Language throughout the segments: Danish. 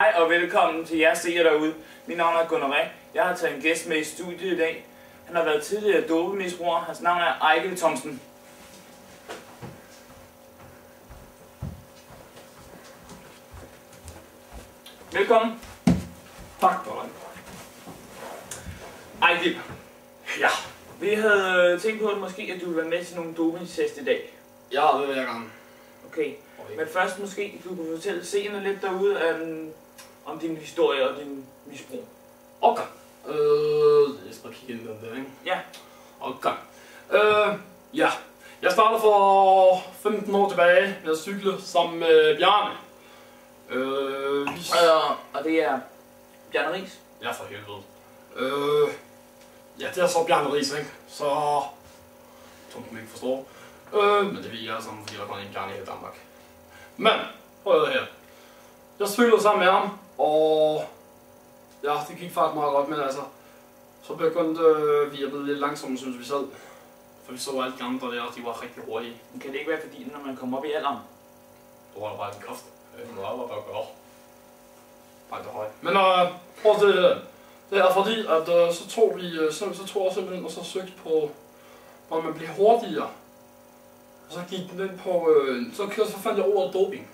Hej og velkommen til jer seere derude. Mit navn er Gunnar Ræk. Jeg har taget en gæst med i studiet i dag. Han har været tidligere dopemisbruger. Hans navn er Ejgil Thomsen. Velkommen. Tak, Gunnar. Ejgil, Ja, vi havde tænkt på, at måske at du ville være med til nogle dopingtest i dag. det vil jeg gerne. Okay, men først måske du kunne fortælle seerne lidt derude om din historie og din misbrug. Okay. Jeg skal kigge ind der, ikke? Ja. Okay. Ja. Jeg startede for 15 år tilbage med at cykle sammen med Bjarne. Og det er Bjarne Riis. Ja, for helvede. Ja, det er så Bjarne Riis, ikke? Så... som man ikke forstår. Men det ved jeg alle sammen, fordi der kun er en Bjarne i Danmark. Men, prøv her. Jeg cyklede sammen med ham, og... ja, det gik faktisk meget godt, men altså... så begyndte vi at blive lidt langsomme, synes vi selv. For vi så alle de andre der, de var rigtig hurtige. Men kan det ikke være fordi, når man kommer op i alderen? Du holder bare en kraft. Nu er der gøre. Nej, det højt. Men prøv at se det. Det er fordi, at så tog jeg simpelthen og så søgte på, hvor man bliver hurtigere. Og så gik den ind på, så fandt jeg ordet doping.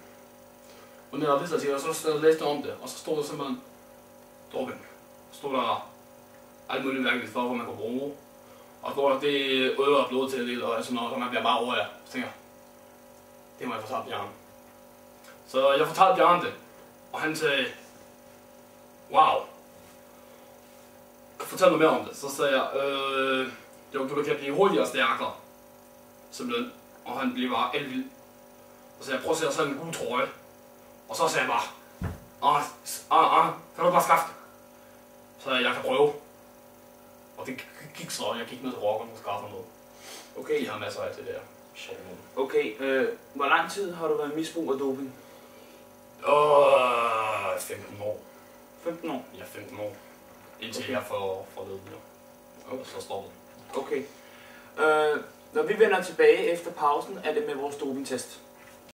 Og når jeg læste det, så læste jeg om det, og så stod der simpelthen doping. Så stod der alt muligt mærkeligt for, hvor man kan bruge. Og så der, det øger blod til det, og sådan noget, så man bliver bare over jer. Så tænker jeg, det må jeg fortælle Bjarne. Så jeg fortalte Bjarne det, og han sagde, wow. Fortæl mig mere om det. Så sagde jeg, du kan blive hurtigere og stærkere. Simpelthen. Og han blev bare elvild. Så sagde jeg, prøv at se sådan en gul trøje. Og så sagde jeg bare, kan du bare skaffe det? Så jeg kan prøve. Og det gik så, jeg gik ned til rockeren og skaffede noget. Okay, jeg har masser af det der. Okay, hvor lang tid har du været misbrug af doping? 15 år. 15 år? Ja, 15 år. Indtil okay. Jeg får det videre. Okay. Så stopper det. Okay. Når vi vender tilbage efter pausen, er det med vores dopingtest.